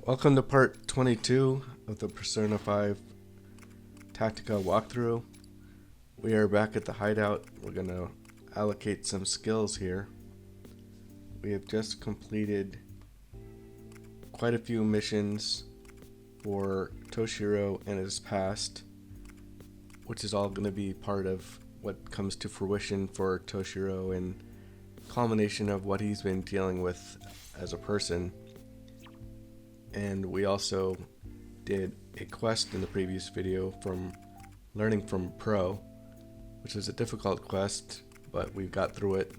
Welcome to part 22 of the Persona 5 Tactica walkthrough. We are back at the hideout. We're going to allocate some skills here. We have just completed quite a few missions for Toshiro and his past, which is all going to be part of what comes to fruition for Toshiro and culmination of what he's been dealing with as a person. And we also did a quest in the previous video from learning from Pro, which is a difficult quest, but we got through it.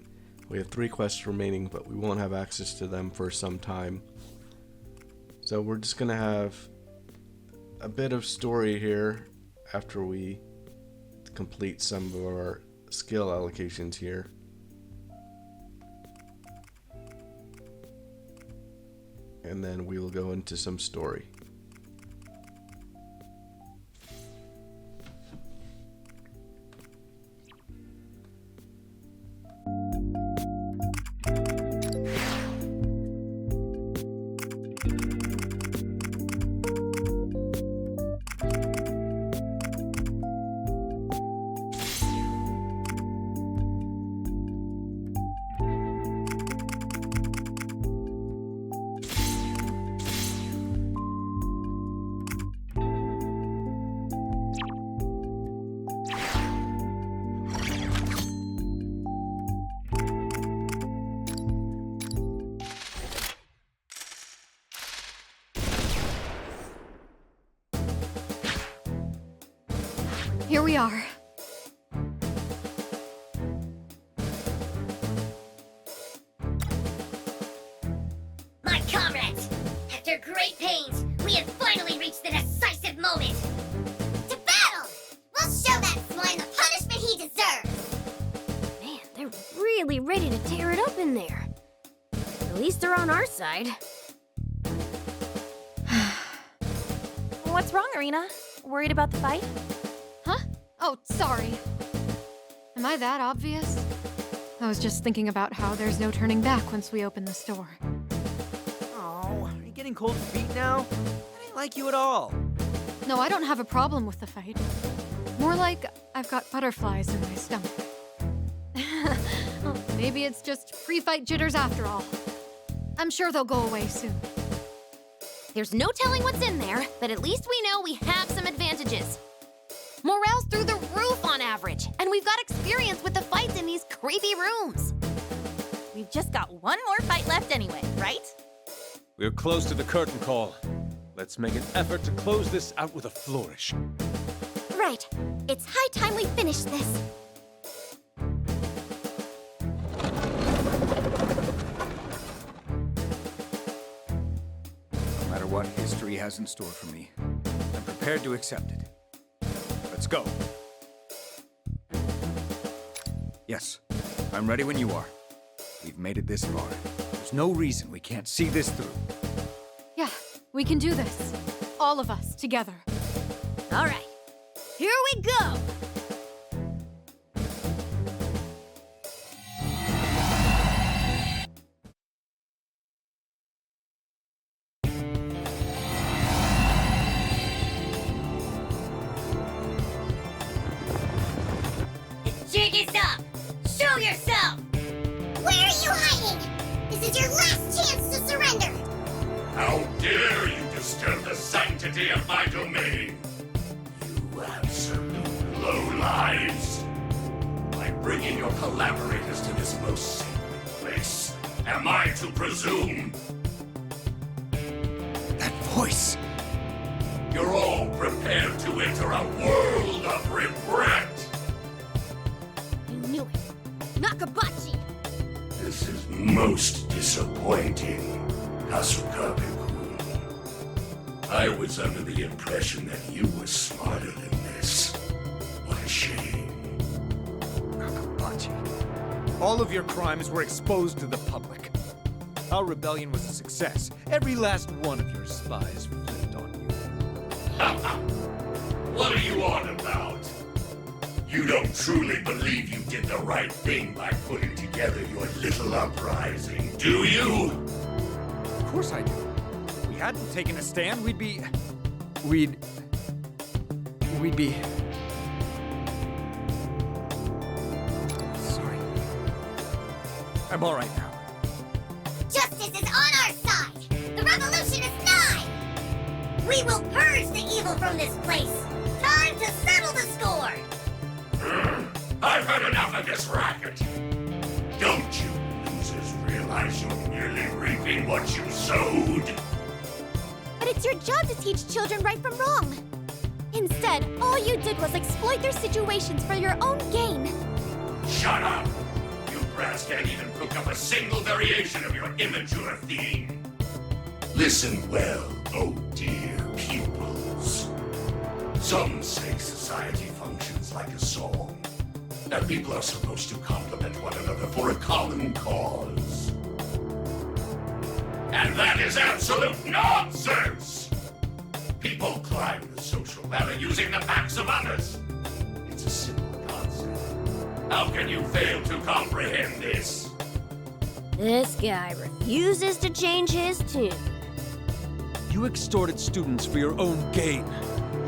We have 3 quests remaining, but we won't have access to them for some time. So we're just gonna have a bit of story here after we complete some of our skill allocations here. And then we will go into some story. Here we are. My comrades! After great pains, we have finally reached the decisive moment! To battle! We'll show that slime the punishment he deserves! Man, they're really ready to tear it up in there. At least they're on our side. What's wrong, Arena? Worried about the fight? Huh? Oh, sorry. Am I that obvious? I was just thinking about how there's no turning back once we open the store. Oh, are you getting cold feet now? I didn't like you at all. No, I don't have a problem with the fight. More like I've got butterflies in my stomach. Well, maybe it's just pre-fight jitters after all. I'm sure they'll go away soon. There's no telling what's in there, but at least we know we have some advantages. Morale's through the roof on average, and we've got experience with the fights in these creepy rooms. We've just got one more fight left anyway, right? We're close to the curtain call. Let's make an effort to close this out with a flourish. Right. It's high time we finish this. No matter what history has in store for me, I'm prepared to accept it. Let's go. Yes, I'm ready when you are. We've made it this far. There's no reason we can't see this through. Yeah, we can do this. All of us, together. All right. Here we go! The jig is up! Show yourself! Where are you hiding? This is your last chance to surrender! How dare you disturb the sanctity of my domain! You absolute lowlives! By bringing your collaborators to this most sacred place, am I to presume? That voice! You're all prepared to enter a world of regret! I knew it. Nakabachi! This is most disappointing, Kasukabe-kun. I was under the impression that you were smarter than this. What a shame. Nakabachi. All of your crimes were exposed to the public. Our rebellion was a success. Every last one of your spies flipped on you. What are you on about? You don't truly believe you did the right thing by putting together your little uprising, do you? Of course I do. We hadn't taken a stand, we'd be... Sorry. I'm alright now. Justice is on our side! The revolution is nigh! We will purge the evil from this place! Time to settle the score! I've had enough of this racket! Don't you losers realize you're merely reaping what you sowed? But it's your job to teach children right from wrong. Instead, all you did was exploit their situations for your own gain. Shut up! You brats can't even cook up a single variation of your immature theme. Listen well, oh dear pupils. Some say society functions like a song, that people are supposed to compliment one another for a common cause. And that is absolute nonsense! People climb the social ladder using the backs of others. It's a simple concept. How can you fail to comprehend this? This guy refuses to change his tune. You extorted students for your own gain,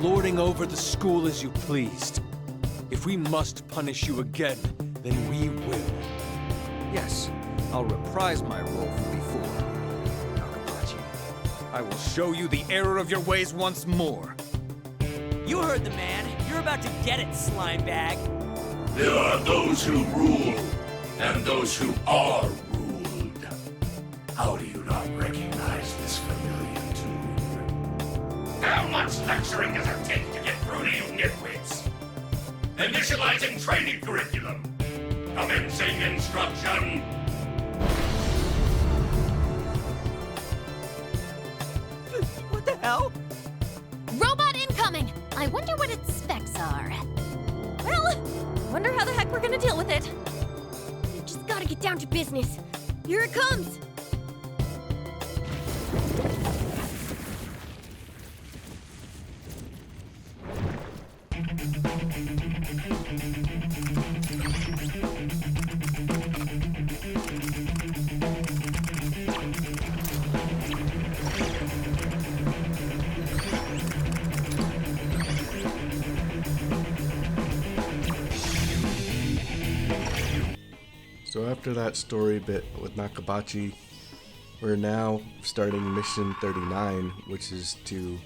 lording over the school as you pleased. If we must punish you again, then we will. Yes, I'll reprise my role from before. Nakabachi, I will show you the error of your ways once more. You heard the man. You're about to get it, slime bag. There are those who rule, and those who are ruled. How do you not recognize this familiar tune? How much lecturing does it take to get through to you nitwits? Initializing training curriculum. Commencing instruction. What the hell? Robot incoming! I wonder what its specs are. Well, wonder how the heck we're gonna deal with it. You just gotta get down to business. Here it comes! So after that story bit with Nakabachi, we're now starting mission 39, which is to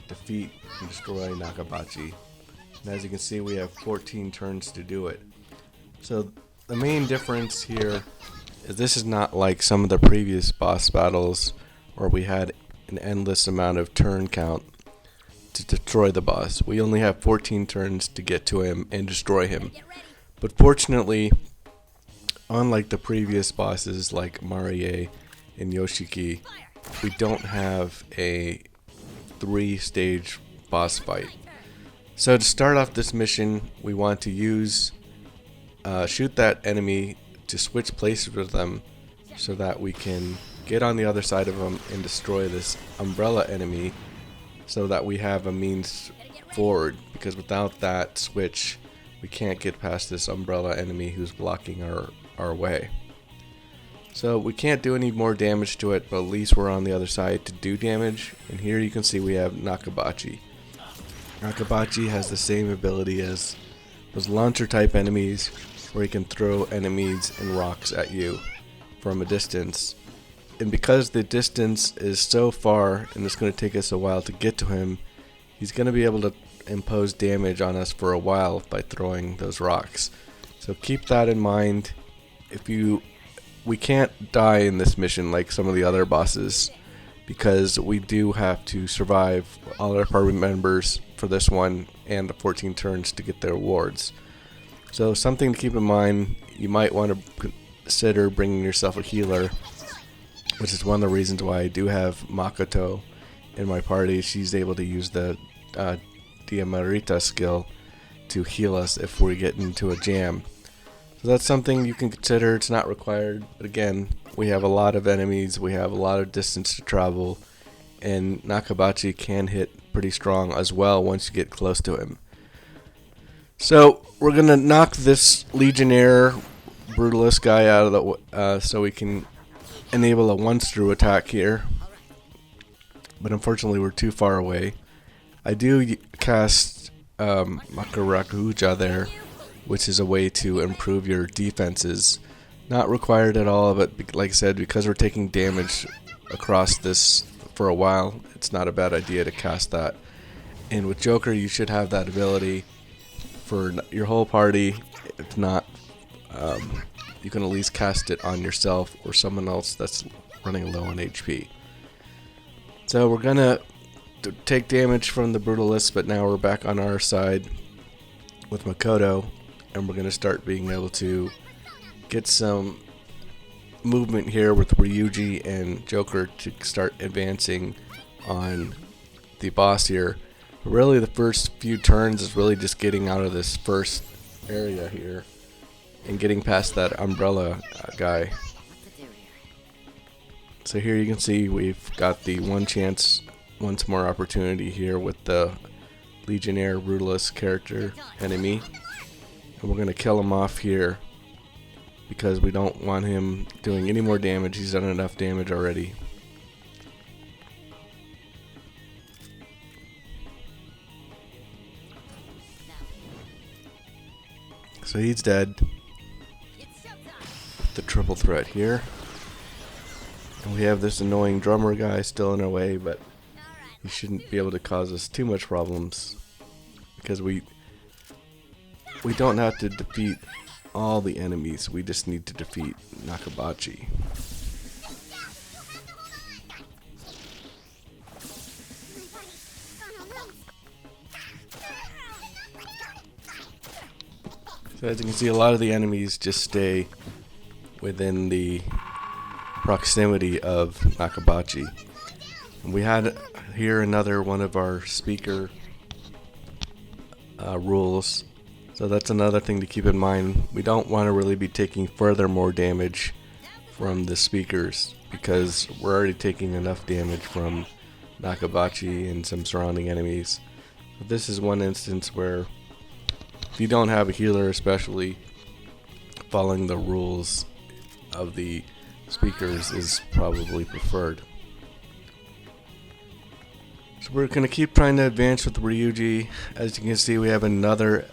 defeat and destroy Nakabachi. And as you can see, we have 14 turns to do it. So the main difference here is this is not like some of the previous boss battles where we had an endless amount of turn count to destroy the boss. We only have 14 turns to get to him and destroy him. But fortunately, unlike the previous bosses like Marie and Yoshiki, we don't have a 3-stage boss fight. So to start off this mission, we want to use shoot that enemy to switch places with them so that we can get on the other side of them and destroy this umbrella enemy so that we have a means forward, because without that switch we can't get past this umbrella enemy who's blocking our way. So we can't do any more damage to it, but at least we're on the other side to do damage. And here you can see we have Nakabachi. Nakabachi has the same ability as those launcher type enemies, where he can throw enemies and rocks at you from a distance. And because the distance is so far and it's going to take us a while to get to him, he's going to be able to impose damage on us for a while by throwing those rocks. So keep that in mind. We can't die in this mission like some of the other bosses, because we do have to survive all our party members for this one and the 14 turns to get their awards. So something to keep in mind, you might want to consider bringing yourself a healer, which is one of the reasons why I do have Makoto in my party. She's able to use the Diamarita skill to heal us if we get into a jam. So that's something you can consider. It's not required, but again, we have a lot of enemies, we have a lot of distance to travel, and Nakabachi can hit pretty strong as well once you get close to him. So we're gonna knock this Legionnaire Brutalist guy out of the so we can enable a once through attack here. but unfortunately we're too far away. I do cast Naga Raja there, which is a way to improve your defenses. Not required at all, but like I said, because we're taking damage across this for a while, it's not a bad idea to cast that. And with Joker, you should have that ability for your whole party. If not, you can at least cast it on yourself or someone else that's running low on HP. So we're gonna take damage from the Brutalist, but now we're back on our side with Makoto, and we're gonna start being able to get some movement here with Ryuji and Joker to start advancing on the boss here. But really the first few turns is really just getting out of this first area here and getting past that umbrella guy. So here you can see we've got the once more opportunity here with the Legionnaire Brutalist character enemy, and we're gonna kill him off here because we don't want him doing any more damage. He's done enough damage already. So he's dead. The triple threat here. And we have this annoying drummer guy still in our way, but he shouldn't be able to cause us too much problems because we don't have to defeat all the enemies. We just need to defeat Nakabachi. So as you can see, a lot of the enemies just stay within the proximity of Nakabachi. And we had here another one of our speaker rules. So that's another thing to keep in mind. We don't want to really be taking more damage from the speakers because we're already taking enough damage from Nakabachi and some surrounding enemies. But this is one instance where if you don't have a healer, especially, following the rules of the speakers is probably preferred. So we're going to keep trying to advance with Ryuji. As you can see, we have another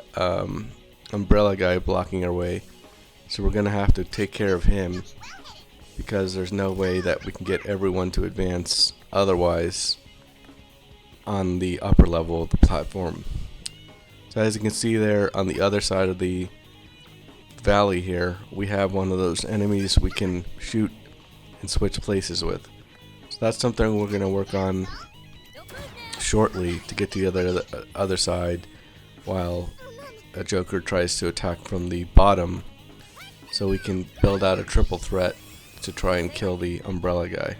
umbrella guy blocking our way. So we're going to have to take care of him because there's no way that we can get everyone to advance otherwise on the upper level of the platform. So as you can see there on the other side of the valley here, we have one of those enemies we can shoot and switch places with. So that's something we're going to work on shortly to get to the other side while a Joker tries to attack from the bottom, so we can build out a triple threat to try and kill the umbrella guy.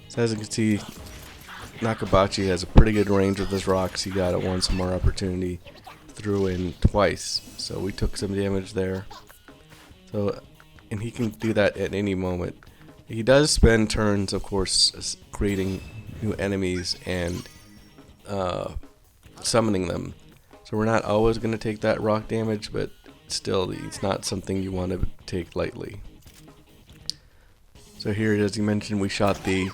So as you can see, Nakabachi has a pretty good range with his rocks. He got it once more opportunity, threw in twice, so we took some damage there. So, and he can do that at any moment. He does spend turns, of course, creating new enemies and summoning them. So we're not always going to take that rock damage, but still, it's not something you want to take lightly. So here, as you mentioned, we shot the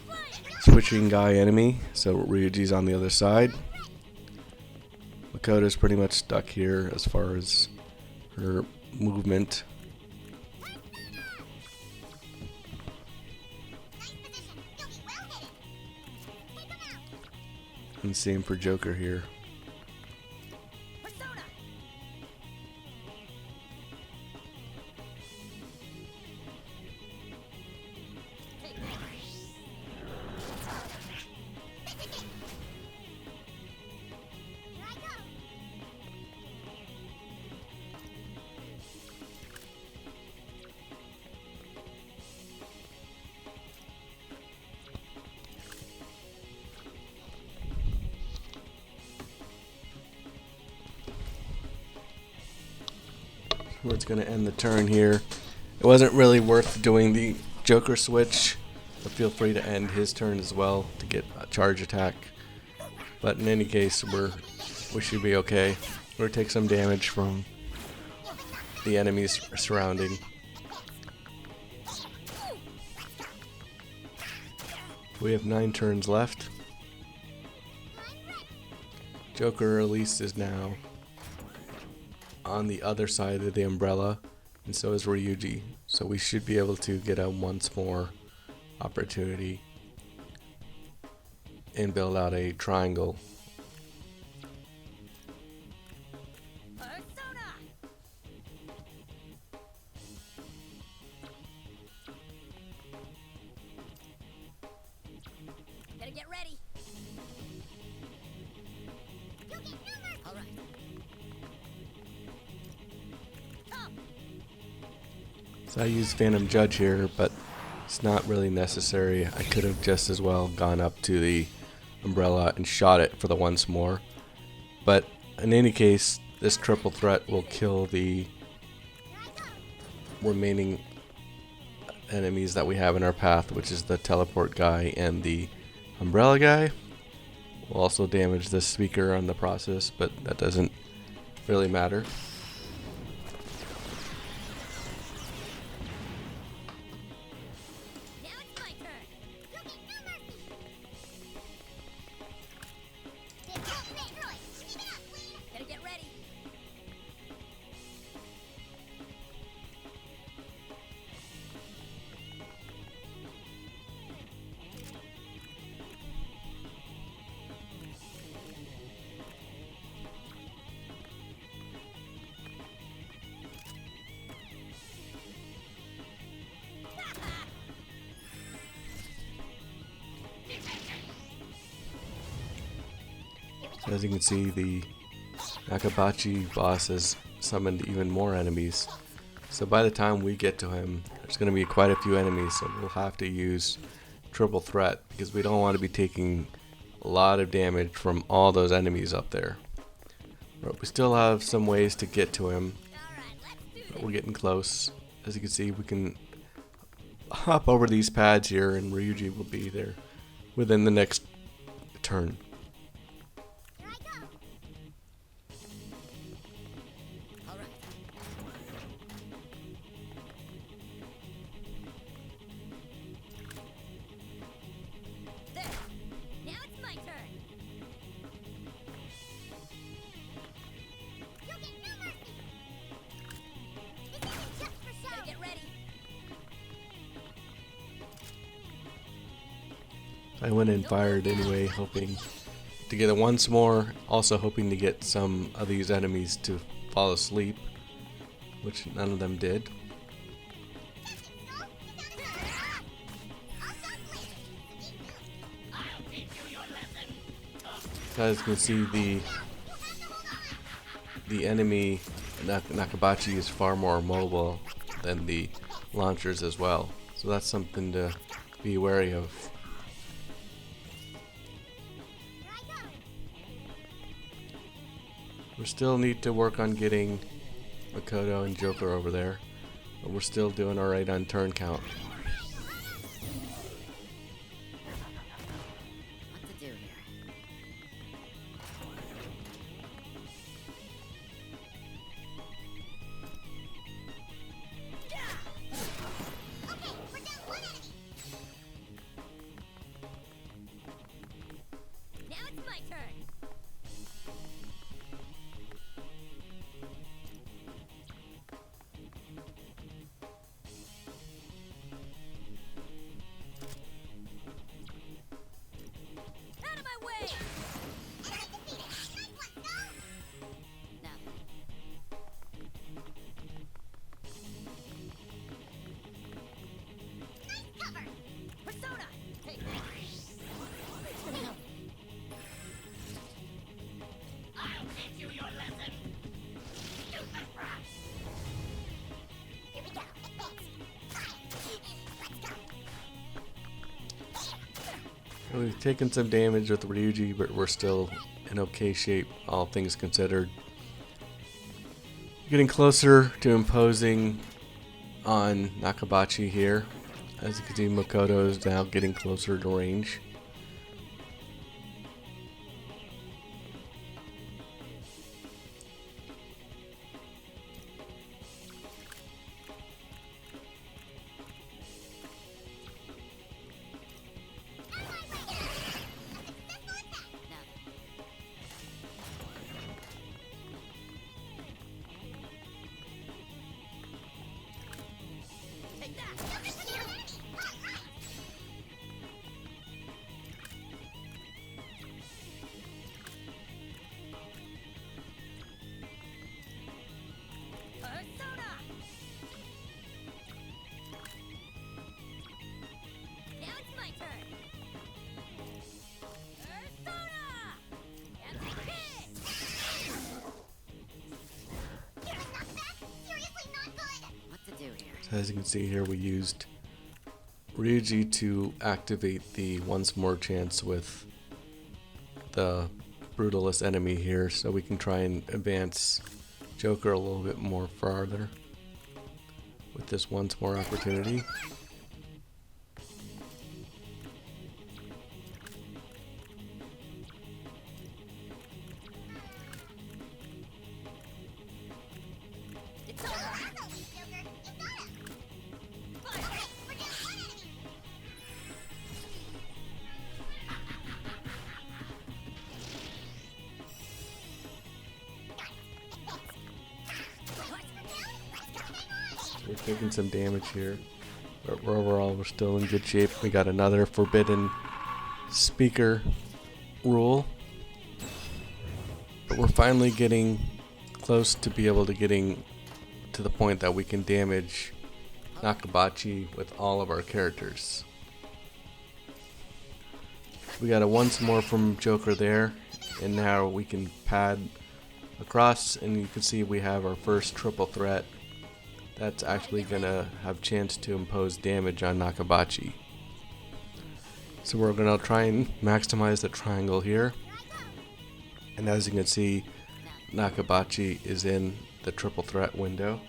switching guy enemy, so Ryuji's on the other side. Makoto's pretty much stuck here as far as her movement. And same for Joker here. Where it's going to end the turn here. It wasn't really worth doing the Joker switch, but feel free to end his turn as well to get a charge attack. But in any case, we should be okay. We're going to take some damage from the enemies surrounding. We have 9 turns left. Joker at least is now on the other side of the umbrella, and so is Ryuji. So we should be able to get a once more opportunity and build out a triangle. Better get ready. All right. So I use Phantom Judge here, but it's not really necessary. I could have just as well gone up to the umbrella and shot it for the once more. But in any case, this triple threat will kill the remaining enemies that we have in our path, which is the teleport guy and the umbrella guy. We'll also damage the speaker on the process, but that doesn't really matter. Now it's my turn. You'll get no mercy. Better get ready. As you can see, the Nakabachi boss has summoned even more enemies. So by the time we get to him, there's going to be quite a few enemies, so we'll have to use triple threat because we don't want to be taking a lot of damage from all those enemies up there. But we still have some ways to get to him. But we're getting close. As you can see, we can hop over these pads here and Ryuji will be there within the next turn. I went and fired anyway, hoping to get it once more, also hoping to get some of these enemies to fall asleep, which none of them did. As you can see, the enemy Nakabachi is far more mobile than the launchers as well, so that's something to be wary of. We still need to work on getting Makoto and Joker over there, but we're still doing alright on turn count. What to do here? Okay, we're down one enemy. Now it's my turn. We've taken some damage with Ryuji, but we're still in okay shape, all things considered. Getting closer to imposing on Nakabachi here. As you can see, Makoto is now getting closer to range. As you can see here, we used Ryuji to activate the once more chance with the brutalist enemy here, so we can try and advance Joker a little bit more farther with this once more opportunity. We're taking some damage here, but overall we're still in good shape. We got another forbidden speaker rule, but we're finally getting close to be able to getting to the point that we can damage Nakabachi with all of our characters. We got a once more from Joker there, and now we can pad across, and you can see we have our first triple threat that's actually gonna have chance to impose damage on Nakabachi. So we're gonna try and maximize the triangle here, and as you can see, Nakabachi is in the triple threat window.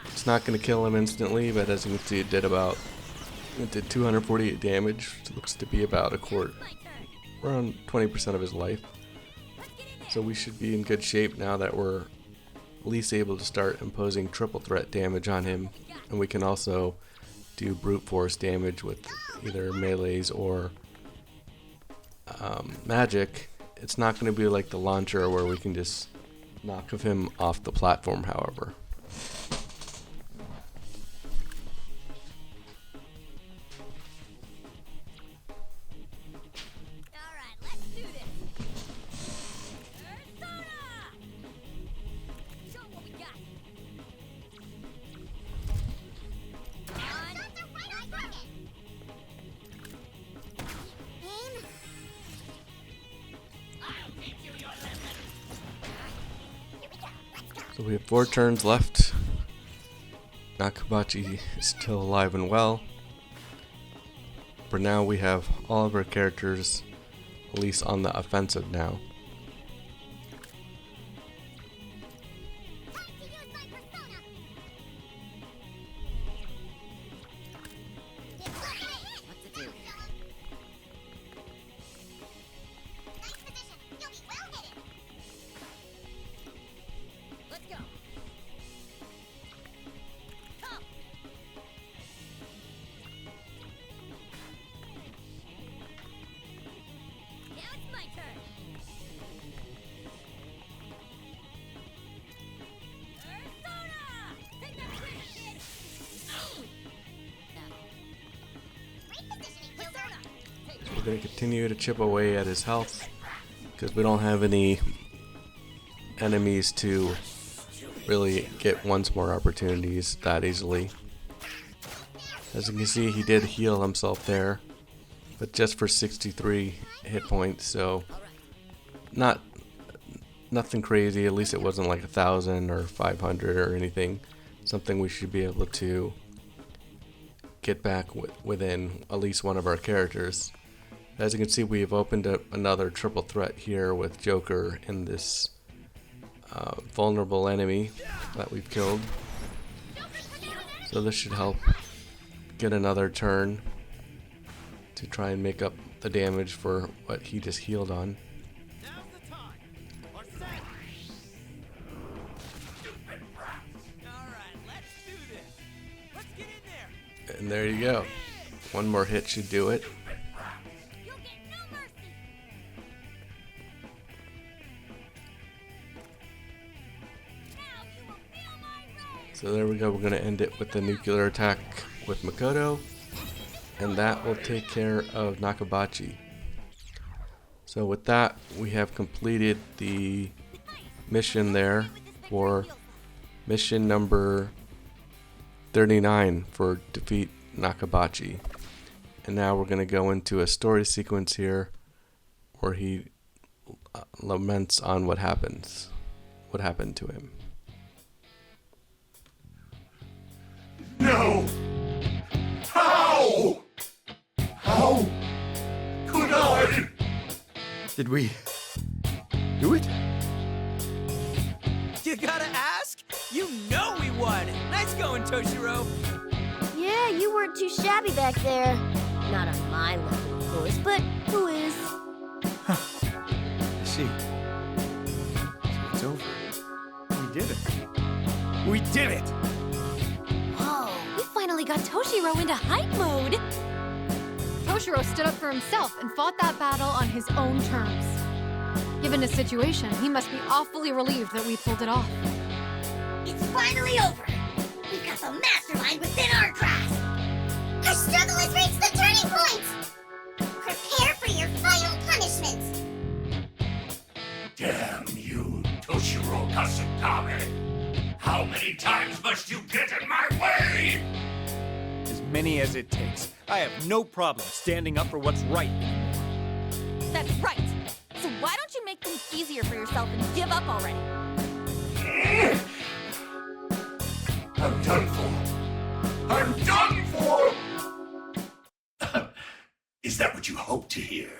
It's not gonna kill him instantly, but as you can see, it did 248 damage, which looks to be about around 20% of his life. So we should be in good shape now that we're at least able to start imposing triple threat damage on him, and we can also do brute force damage with either melees or magic. It's not going to be like the launcher where we can just knock him off the platform, however. So we have 4 turns left. Nakabachi is still alive and well. For now, we have all of our characters at least on the offensive now. We're going to continue to chip away at his health because we don't have any enemies to really get once more opportunities that easily. As you can see, he did heal himself there, but just for 63 hit points, so nothing crazy. At least it wasn't like 1,000 or 500 or anything. Something we should be able to get back within at least one of our characters. As you can see, we've opened up another triple threat here with Joker and this vulnerable enemy that we've killed. So this should help get another turn to try and make up the damage for what he just healed on. And there you go. One more hit should do it. So there we go, we're going to end it with the nuclear attack with Makoto, and that will take care of Nakabachi. So with that, we have completed the mission there for mission number 39 for defeat Nakabachi. And now we're going to go into a story sequence here where he laments on what happened to him. No! Did we do it? You gotta ask? You know we won! Nice going, Toshiro! Yeah, you weren't too shabby back there. Not on my level, of course, but who is? I see. So it's over. We did it. We did it! Whoa, we finally got Toshiro into hype mode! Toshiro stood up for himself and fought that battle on his own terms. Given his situation, he must be awfully relieved that we pulled it off. It's finally over! We've got the mastermind within our grasp! Our struggle has reached the turning point! Prepare for your final punishment! Damn you, Toshiro Kasukame! How many times must you get in my way? As many as it takes. I have no problem standing up for what's right anymore. That's right! So why don't you make things easier for yourself and give up already? I'm done for. I'm done for! Is that what you hope to hear?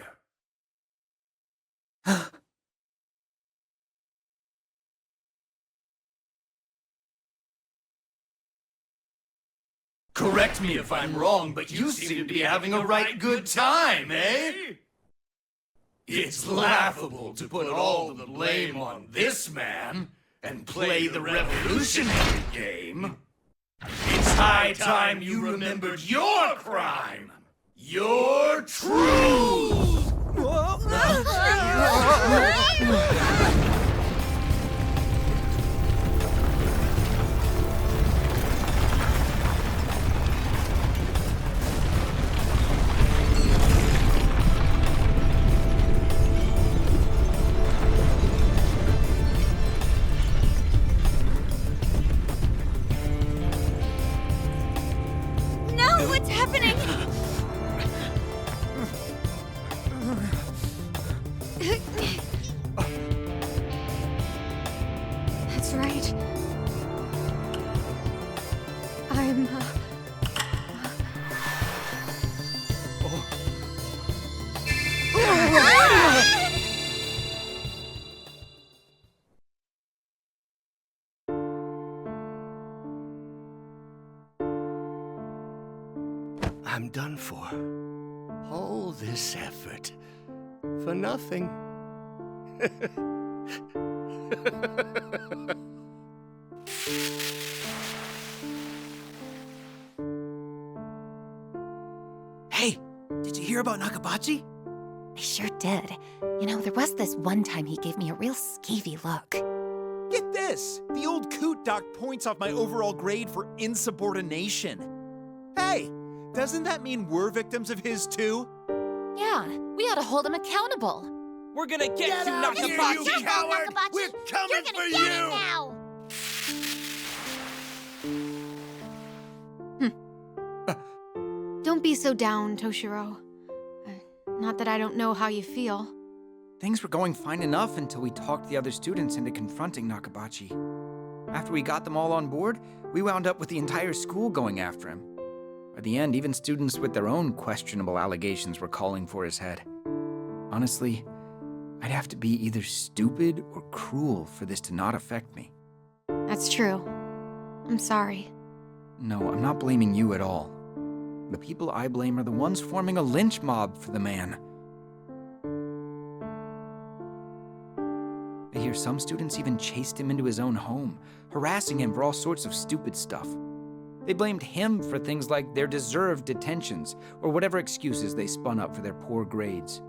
Correct me if I'm wrong, but you seem to be having a right good time, eh? It's laughable to put all the blame on this man and play the revolutionary game. It's high time you remembered your crime, your truth! No, what's happening? That's right. I'm, I'm done for. All this effort for nothing. Hey, did you hear about Nakabachi? I sure did. You know, there was this one time he gave me a real skeevy look. Get this! The old coot docked points off my overall grade for insubordination. Hey, doesn't that mean we're victims of his too? Yeah, we ought to hold him accountable. We're gonna get you, out here, Nakabachi! you coward! Nakabachi. We're coming You're for gonna get it you! now! don't be so down, Toshiro. Not that I don't know how you feel. Things were going fine enough until we talked the other students into confronting Nakabachi. After we got them all on board, we wound up with the entire school going after him. By the end, even students with their own questionable allegations were calling for his head. Honestly, I'd have to be either stupid or cruel for this to not affect me. That's true. I'm sorry. No, I'm not blaming you at all. The people I blame are the ones forming a lynch mob for the man. I hear some students even chased him into his own home, harassing him for all sorts of stupid stuff. They blamed him for things like their deserved detentions, or whatever excuses they spun up for their poor grades.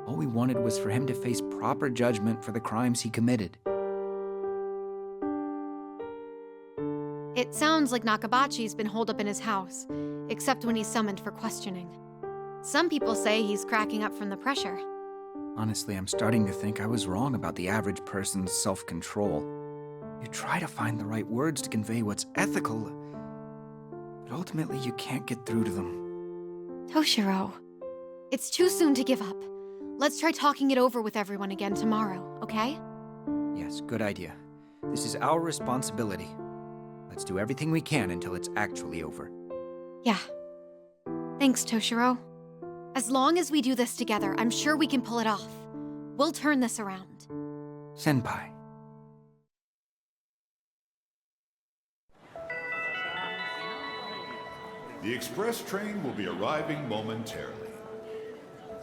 All we wanted was for him to face proper judgment for the crimes he committed. It sounds like Nakabachi's been holed up in his house, except when he's summoned for questioning. Some people say he's cracking up from the pressure. Honestly, I'm starting to think I was wrong about the average person's self-control. You try to find the right words to convey what's ethical, but ultimately you can't get through to them. Toshiro, it's too soon to give up. Let's try talking it over with everyone again tomorrow, okay? Yes, good idea. This is our responsibility. Let's do everything we can until it's actually over. Yeah. Thanks, Toshiro. As long as we do this together, I'm sure we can pull it off. We'll turn this around. Senpai. The express train will be arriving momentarily.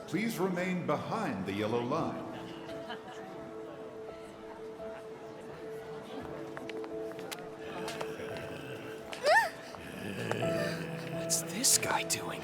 Please remain behind the yellow line. What's this guy doing?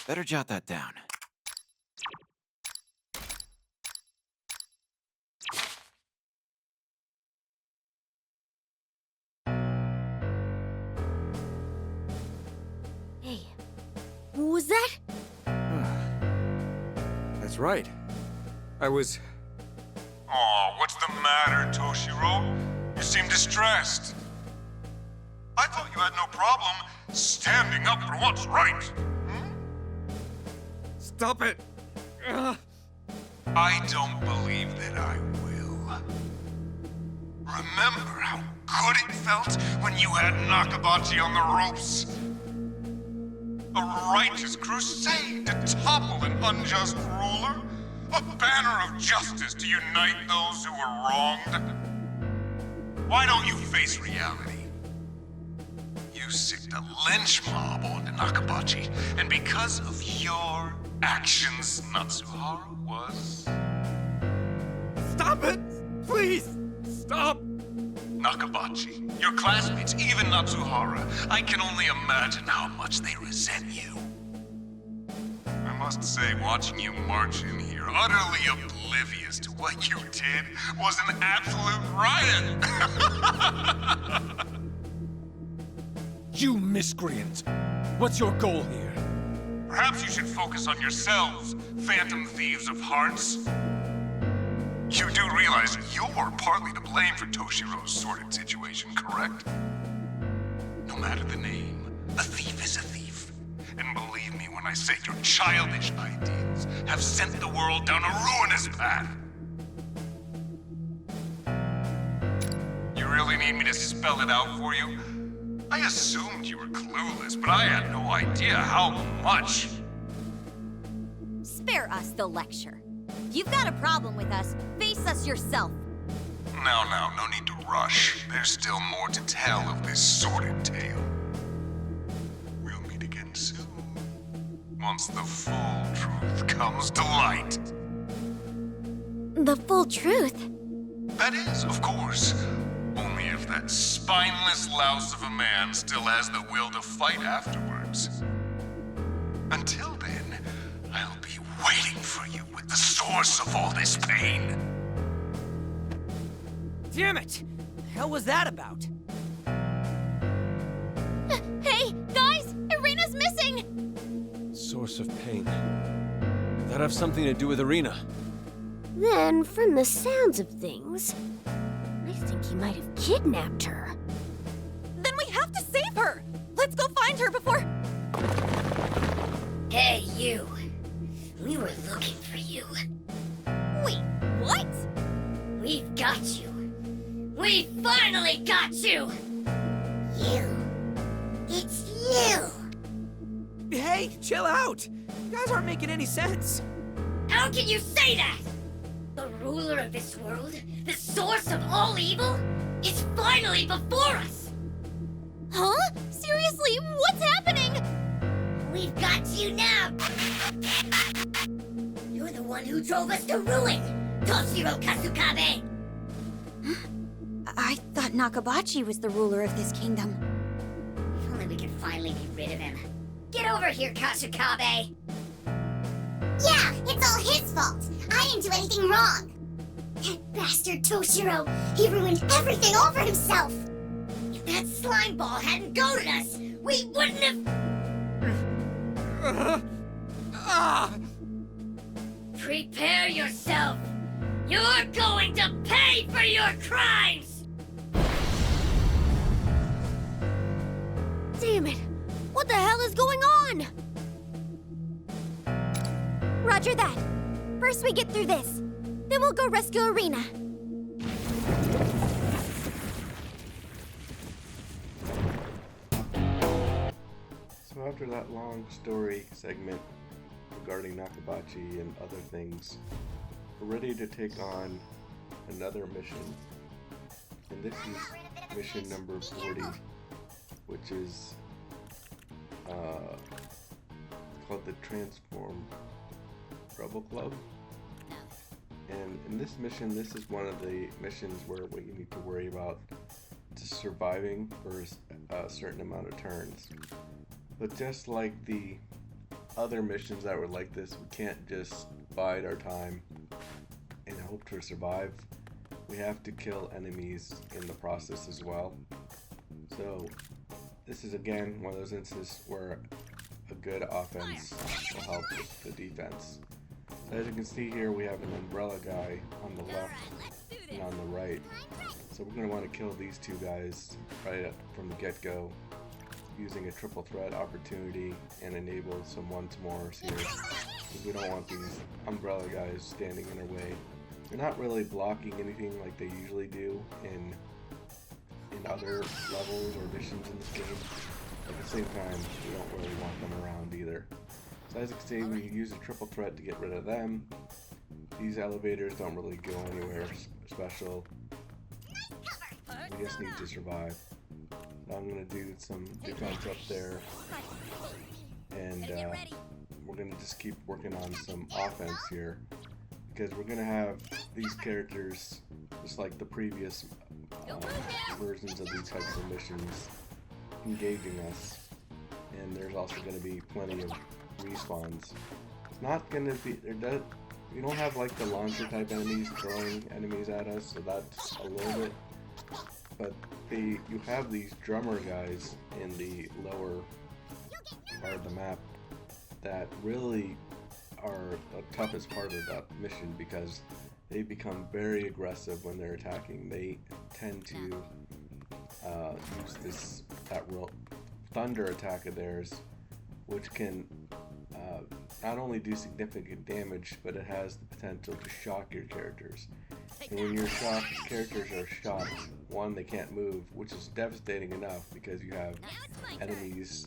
Better jot that down. Hey, what was that? That's right. I was... Aw, what's the matter, Toshiro? You seem distressed. I thought you had no problem standing up for what's right. Stop it! I don't believe that I will. Remember how good it felt when you had Nakabachi on the ropes? A righteous crusade to topple an unjust ruler? A banner of justice to unite those who were wronged? Why don't you face reality? You sicked a lynch mob onto Nakabachi, and because of your actions, Natsuhara was... Stop it! Please! Stop! Nakabachi, your classmates, even Natsuhara, I can only imagine how much they resent you. I must say, watching you march in here, utterly oblivious to what you did, was an absolute riot! You miscreant! What's your goal here? Perhaps you should focus on yourselves, phantom thieves of hearts. You do realize you're partly to blame for Toshiro's sordid situation, correct? No matter the name, a thief is a thief. And believe me when I say your childish ideals have sent the world down a ruinous path. You really need me to spell it out for you? I assumed you were clueless, but I had no idea how much. Spare us the lecture. If you've got a problem with us, face us yourself. Now, no need to rush. There's still more to tell of this sordid tale. We'll meet again soon, once the full truth comes to light. The full truth? That is, of course. Only if that spineless louse of a man still has the will to fight afterwards. Until then, I'll be waiting for you with the source of all this pain. Damn it! The hell was that about? Hey, guys! Irina's missing! Source of pain. Could that have something to do with Irina? Then, from the sounds of things, I think he might have kidnapped her. Then we have to save her! Let's go find her before... Hey, you. We were looking for you. Wait, what? We've got you. We finally got you! You. It's you! Hey, chill out! You guys aren't making any sense. How can you say that? The ruler of this world, the source of all evil, is finally before us! Huh? Seriously, what's happening? We've got you now! You're the one who drove us to ruin! Toshiro Kasukabe! I thought Nakabachi was the ruler of this kingdom. If only we could finally be rid of him. Get over here, Kasukabe! Yeah, it's all his fault! I didn't do anything wrong! That bastard Toshiro! He ruined everything all for himself! If that slime ball hadn't goaded us, we wouldn't have... Prepare yourself! You're going to pay for your crimes! Damn it! What the hell is going on? Roger that. First we get through this. Then we'll go rescue Arena. So after that long story segment regarding Nakabachi and other things, we're ready to take on another mission. And this is mission number 40, which is called the Transform Rebel Club. And in this mission, this is one of the missions where what you need to worry about is surviving for a certain amount of turns. But just like the other missions that were like this, we can't just bide our time and hope to survive. We have to kill enemies in the process as well. So this is again one of those instances where a good offense will help with the defense. So as you can see here, we have an umbrella guy on the left and on the right. So we're going to want to kill these two guys right up from the get-go, using a triple threat opportunity and enable some once mores here, because we don't want these umbrella guys standing in our way. They're not really blocking anything like they usually do in other levels or missions in this game. At the same time, we don't really want them around either. So as you can see, we use a triple threat to get rid of them. These elevators don't really go anywhere special. We just need to survive. So I'm going to do some defense up there, and we're going to just keep working on some offense here, because we're going to have these characters, just like the previous versions of these types of missions, engaging us, and there's also going to be plenty of respawns. It's not going to be, we don't have like the launcher type enemies throwing enemies at us, so that's a little bit, but you have these drummer guys in the lower part of the map that really are the toughest part of that mission, because they become very aggressive when they're attacking. They tend to use that real thunder attack of theirs, which can not only do significant damage, but it has the potential to shock your characters. And when your characters are shocked, one, they can't move, which is devastating enough because you have enemies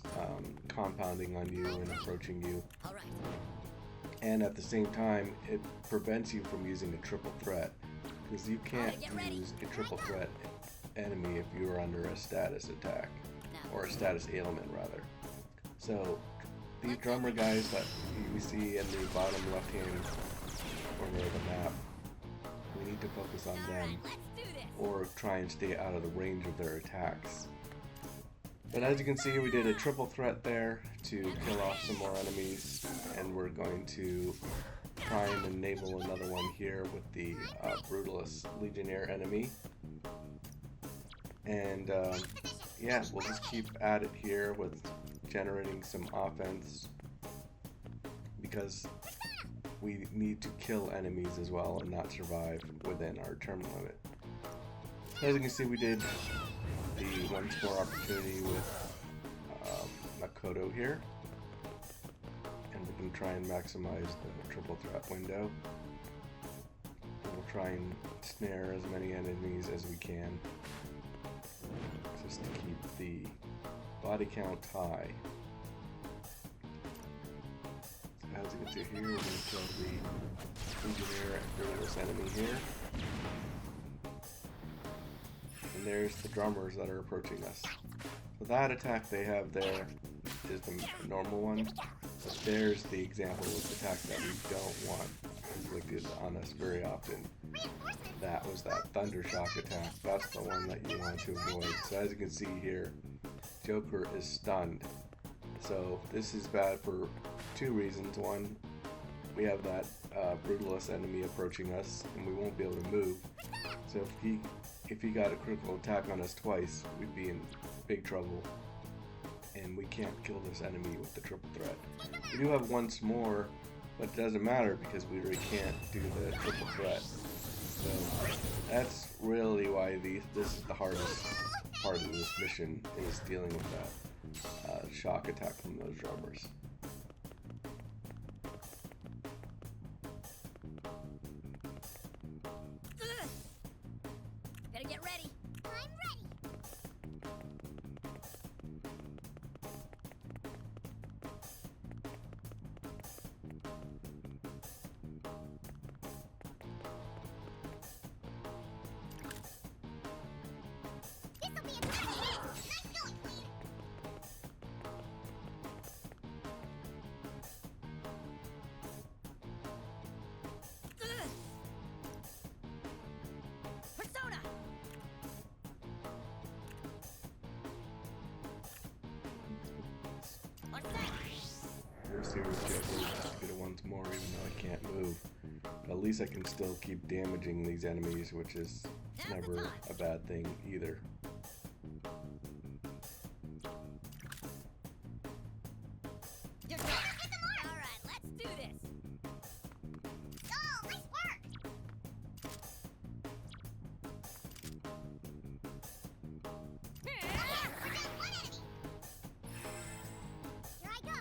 compounding on you and approaching you. And at the same time, it prevents you from using a triple threat, because you can't use a triple threat enemy if you are under a status attack, or a status ailment rather. So these drummer guys that you see in the bottom left hand corner of the map, we need to focus on them, or try and stay out of the range of their attacks. But as you can see, we did a triple threat there to kill off some more enemies, and we're going to try and enable another one here with the Brutalist Legionnaire enemy. And yeah, we'll just keep at it here with generating some offense, because we need to kill enemies as well and not survive within our term limit. As you can see, we did the once more opportunity with Makoto here, and we can try and maximize the triple threat window. And we'll try and snare as many enemies as we can, just to keep the body count high. As you can see here, we're going to kill the Legionnaire and Brutalist enemy here. And there's the drummers that are approaching us. So that attack they have there is the normal one, but there's the example of attack that we don't want inflicted on us very often. That was that Thunder Shock attack. That's the one that you want to avoid. So as you can see here, Joker is stunned. So this is bad for two reasons. One, we have that brutalist enemy approaching us, and we won't be able to move. So if he got a critical attack on us twice, we'd be in big trouble. And we can't kill this enemy with the triple threat. We do have once more, but it doesn't matter because we really can't do the triple threat. So that's really why this is the hardest part of this mission, is dealing with that shock attack from those drummers. Better get ready. I'm ready. This'll be a nice hit. Nice going, Queen. Persona. First here was just get it once more, even though I can't move. But at least I can still keep damaging these enemies, which is never a bad thing either. Alright, let's do this. Oh, nice work. We're down one enemy. Here I go.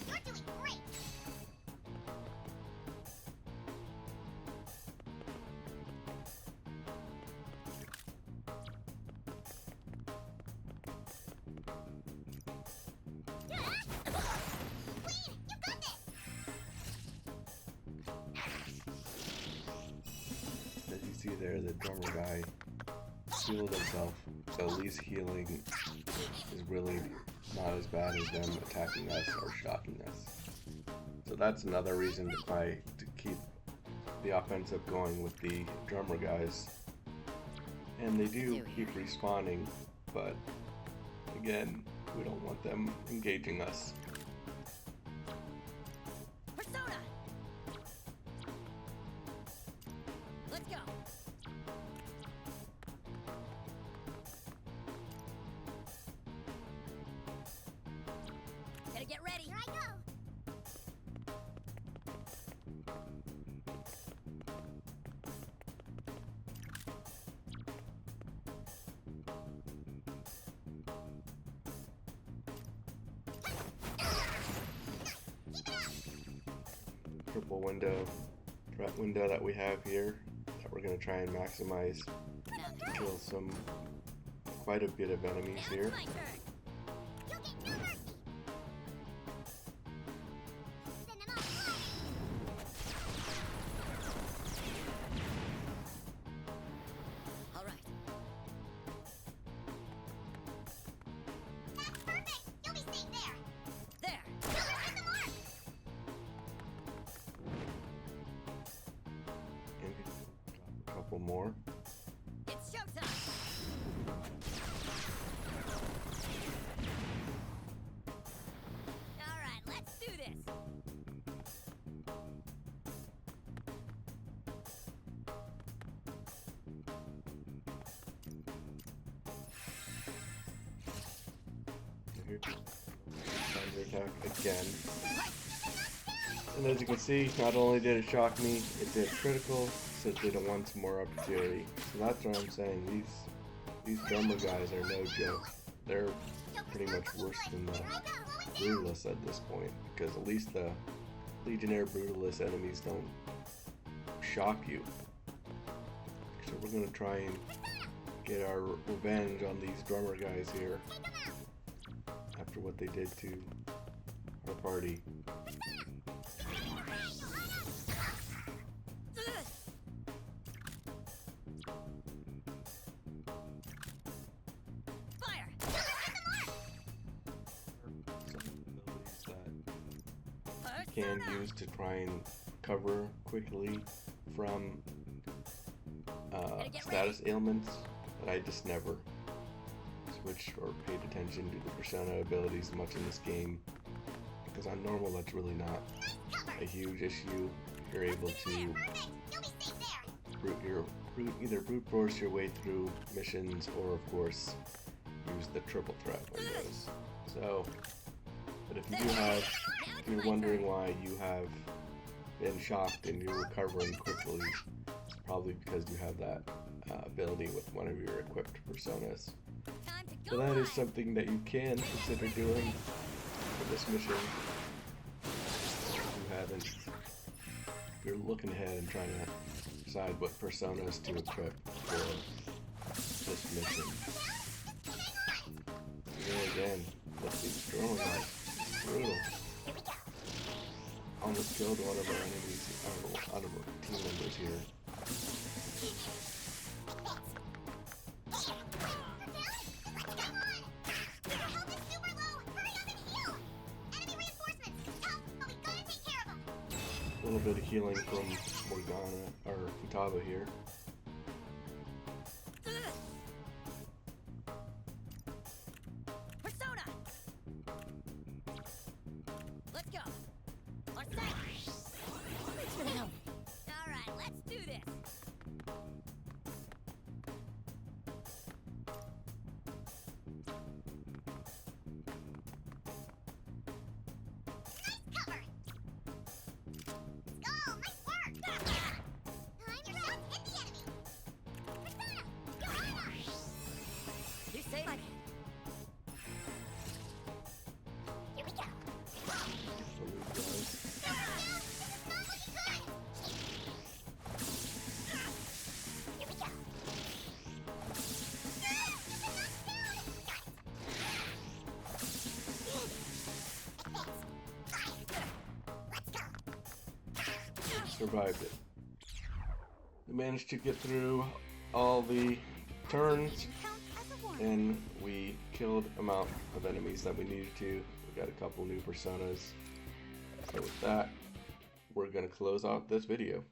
You're doing great. Queen, you got this. As you see there, the drummer guy healed himself, so at least healing is really not as bad as them attacking us or shocking us. So that's another reason to keep the offensive going with the drummer guys. And they do keep respawning, but again, we don't want them engaging us. Persona. Let's go. Gotta get ready. Here I go. Triple window, threat window that we have here that we're going to try and maximize to kill quite a bit of enemies here. My turn. You'll get no mercy. Send them all flying. All right. That's perfect. You'll be safe there. There. You'll hit the mark. And a couple more. It's showtime. All right, let's do this. Here. Time to attack again. And as you can see, not only did it shock me, it did critical, so it did a once more opportunity. So that's what I'm saying. These drummer guys are no joke. They're pretty much worse than the Brutalist at this point, because at least the Legionnaire Brutalist enemies don't shock you. So we're gonna try and get our revenge on these drummer guys here after what they did to our party. Fire! Some abilities that you can use to try and cover quickly from status ailments, but I just never switched or paid attention to the persona abilities much in this game, because on normal that's really not a huge issue. You're able to either brute force your way through missions, or of course use the triple threat windows. So, but if you're wondering why you have been shocked and you're recovering quickly, it's probably because you have that ability with one of your equipped personas. So that is something that you can consider doing for this mission. If you haven't, if you're looking ahead and trying to decide what personas to equip for this mission. Here again, let's be destroying that. It's brutal. Almost killed one of our enemies, one of our team members here. A little bit of healing from Morgana, or Futaba here. Persona! Let's go! Thanks for the help. Alright, let's do this! Survived it. We managed to get through all the turns, and we killed the amount of enemies that we needed to. We got a couple new personas. So with that, we're going to close out this video.